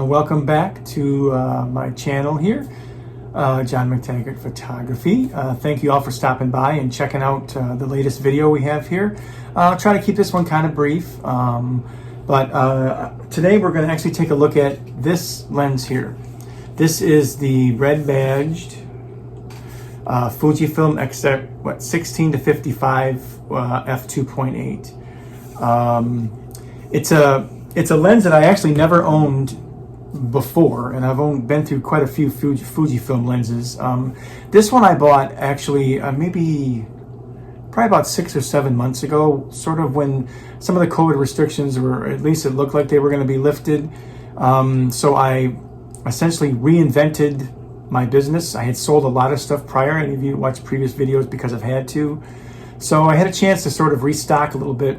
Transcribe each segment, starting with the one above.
welcome back to my channel here, John McTaggart Photography. Thank you all for stopping by and checking out the latest video we have here. I'll try to keep this one kind of brief, but today we're going to actually take a look at this lens here. This is the red badged Fujifilm Xf 16 to 55 f2.8. It's a lens that I actually never owned before, and I've been through quite a few Fujifilm lenses. This one I bought actually probably about 6 or 7 months ago, sort of when some of the COVID restrictions were, at least it looked like they were going to be lifted. So I essentially reinvented my business. I had sold a lot of stuff prior. Any of you watched previous videos because I've had to. So I had a chance to sort of restock a little bit,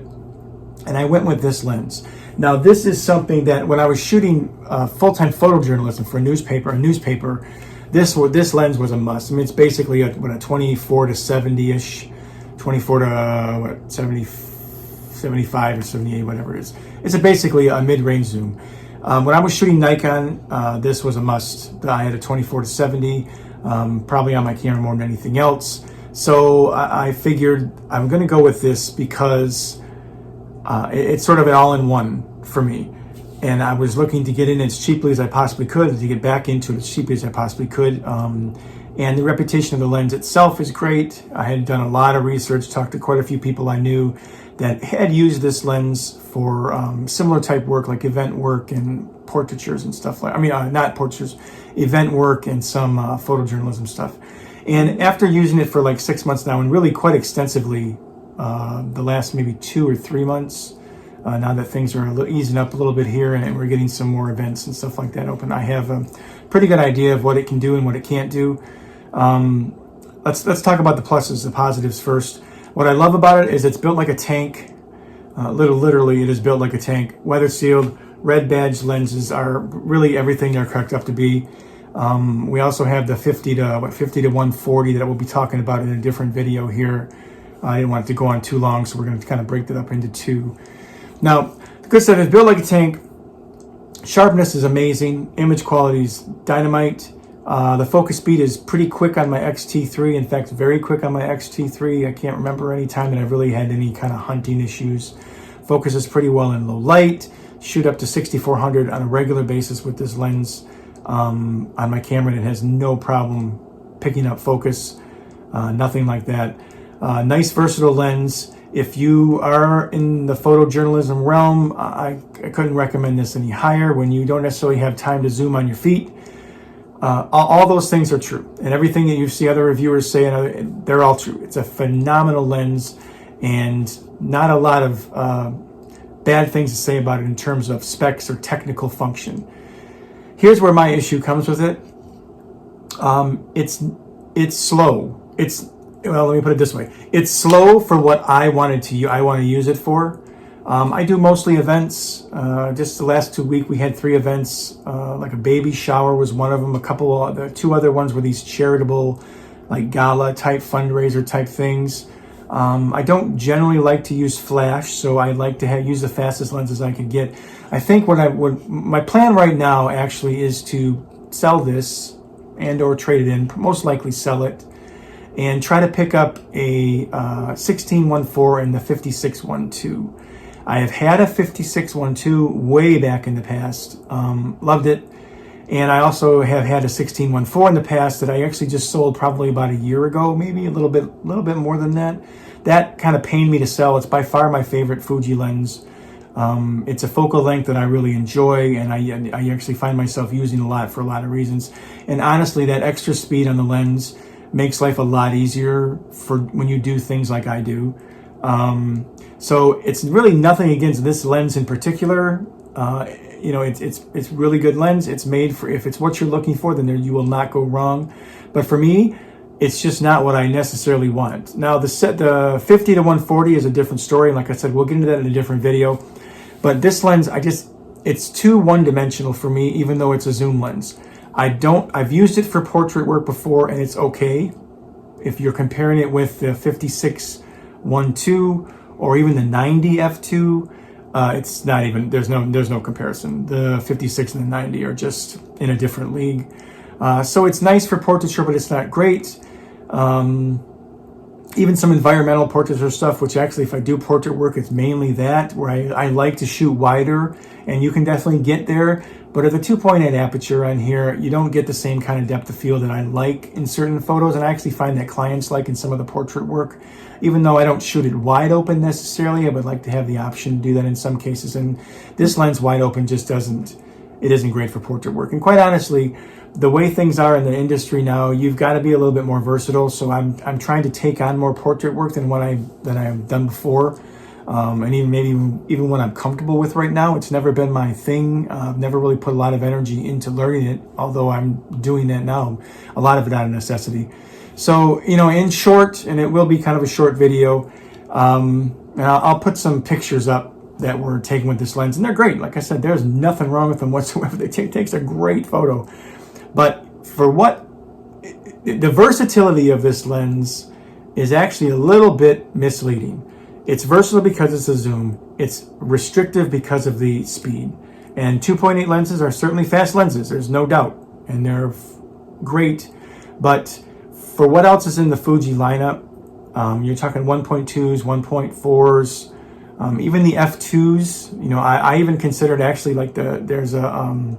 and I went with this lens. Now, this is something that when I was shooting full-time photojournalism for a newspaper, this lens was a must. I mean, it's basically a 24 to 70-ish, 24 to 75 or 78, whatever it is. It's basically a mid-range zoom. When I was shooting Nikon, this was a must. I had a 24 to 70, probably on my camera more than anything else. So I figured I'm going to go with this because it's sort of an all-in-one for me, and I was looking to get in as cheaply as I possibly could, and to get back into it as cheaply as I possibly could. And the reputation of the lens itself is great. I had done a lot of research, talked to quite a few people I knew that had used this lens for similar type work, like event work and portraitures and stuff like. Not portraitures, event work and some photojournalism stuff. And after using it for like 6 months now, and really quite extensively, the last maybe 2 or 3 months, now that things are easing up a little bit here and we're getting some more events and stuff like that open, I have a pretty good idea of what it can do and what it can't do. Let's talk about the pluses, the positives first. What I love about it is it's built like a tank. Literally, it is built like a tank. Weather sealed, red badge lenses are really everything they're cracked up to be. We also have the 50 to 140 that we'll be talking about in a different video here. I didn't want it to go on too long, so we're going to kind of break that up into two. Now, the good stuff is built like a tank. Sharpness is amazing. Image quality is dynamite. The focus speed is pretty quick on my X-T3. In fact, very quick on my X-T3. I can't remember any time that I've really had any kind of hunting issues. Focuses pretty well in low light. Shoot up to 6400 on a regular basis with this lens on my camera, and it has no problem picking up focus. Nothing like that. Nice versatile lens. If you are in the photojournalism realm, I couldn't recommend this any higher. When you don't necessarily have time to zoom on your feet, all those things are true. And everything that you see other reviewers say, they're all true. It's a phenomenal lens, and not a lot of bad things to say about it in terms of specs or technical function. Here's where my issue comes with it. It's slow. Well, let me put it this way. It's slow for what I want to use it for. I do mostly events. Just the last 2 weeks, we had 3 events. Like a baby shower was one of them. The 2 other ones were these charitable, like gala type, fundraiser type things. I don't generally like to use flash, so I like to use the fastest lenses I can get. I think my plan right now actually is to sell this and or trade it in, most likely sell it, and try to pick up a 16-1.4 and the 56-1.2. I have had a 56-1.2 way back in the past, loved it, and I also have had a 16-1.4 in the past that I actually just sold probably about a year ago, maybe a little bit more than that. That kind of pained me to sell. It's by far my favorite Fuji lens. It's a focal length that I really enjoy, and I actually find myself using a lot for a lot of reasons. And honestly, that extra speed on the lens makes life a lot easier for when you do things like I do. So it's really nothing against this lens in particular. It's really good lens. It's made for, if it's what you're looking for, then you will not go wrong. But for me, it's just not what I necessarily want. Now, the 50 to 140 is a different story. And like I said, we'll get into that in a different video. But this lens, it's too one-dimensional for me, even though it's a zoom lens. I've used it for portrait work before, and it's okay. If you're comparing it with the 56-1.2 or even the 90 f2, It's not even, there's no comparison. The 56 and the 90 are just in a different league. So it's nice for portraiture, but it's not great. Even some environmental portraiture stuff, which actually, if I do portrait work, it's mainly that, where I like to shoot wider, and you can definitely get there. But at the 2.8 aperture on here, you don't get the same kind of depth of field that I like in certain photos, and I actually find that clients like in some of the portrait work. Even though I don't shoot it wide open necessarily, I would like to have the option to do that in some cases. And this lens wide open just isn't great for portrait work. And quite honestly, the way things are in the industry now, you've got to be a little bit more versatile. So I'm trying to take on more portrait work than what I've done before, and even what I'm comfortable with right now. It's never been my thing. I've never really put a lot of energy into learning it, although I'm doing that now. A lot of it out of necessity. So, in short, and it will be kind of a short video, and I'll put some pictures up that were taken with this lens, and they're great. Like I said, there's nothing wrong with them whatsoever. They takes a great photo. But for the versatility of this lens is actually a little bit misleading. It's versatile because it's a zoom. It's restrictive because of the speed. And 2.8 lenses are certainly fast lenses, there's no doubt. And they're great. But for what else is in the Fuji lineup, you're talking 1.2s, 1.4s, even the F2s. I even considered actually like there's a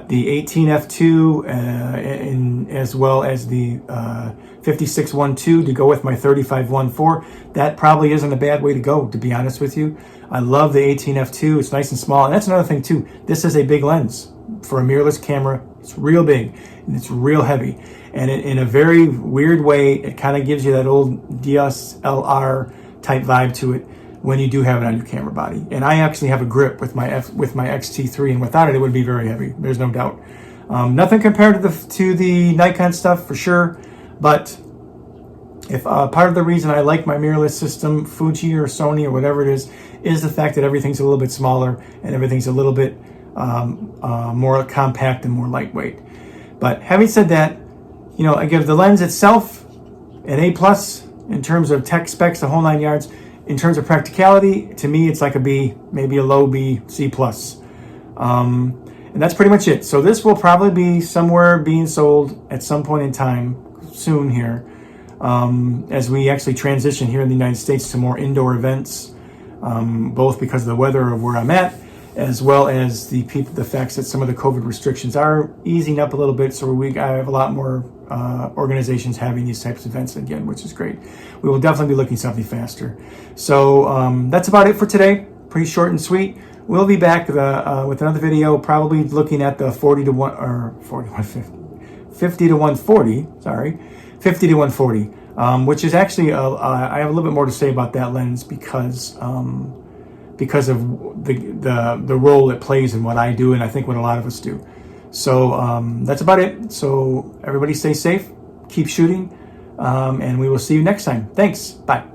the 18 F2 as well as the 56 1.2 to go with my 35 1.4. That probably isn't a bad way to go, to be honest with you. I love the 18 F2. It's nice and small. And that's another thing too. This is a big lens for a mirrorless camera. It's real big and it's real heavy. And in a very weird way, it kind of gives you that old DSLR type vibe to it when you do have it on your camera body. And I actually have a grip with my X-T3, and without it, it would be very heavy. There's no doubt. Nothing compared to the Nikon stuff for sure, but if part of the reason I like my mirrorless system, Fuji or Sony or whatever it is the fact that everything's a little bit smaller and everything's a little bit more compact and more lightweight. But having said that, I give the lens itself an A+ in terms of tech specs, the whole 9 yards. In terms of practicality, to me, it's like a B, maybe a low B, C+. And that's pretty much it. So this will probably be somewhere being sold at some point in time soon here, as we actually transition here in the United States to more indoor events, both because of the weather of where I'm at, as well as the facts that some of the COVID restrictions are easing up a little bit. So I have a lot more organizations having these types of events again, which is great. We will definitely be looking something faster. So that's about it for today. Pretty short and sweet. We'll be back with another video, probably looking at the 50 to 140. Sorry, 50 to 140, which is actually I have a little bit more to say about that lens because of the role it plays in what I do, and I think what a lot of us do. So that's about it. So everybody stay safe, keep shooting, and we will see you next time. Thanks. Bye.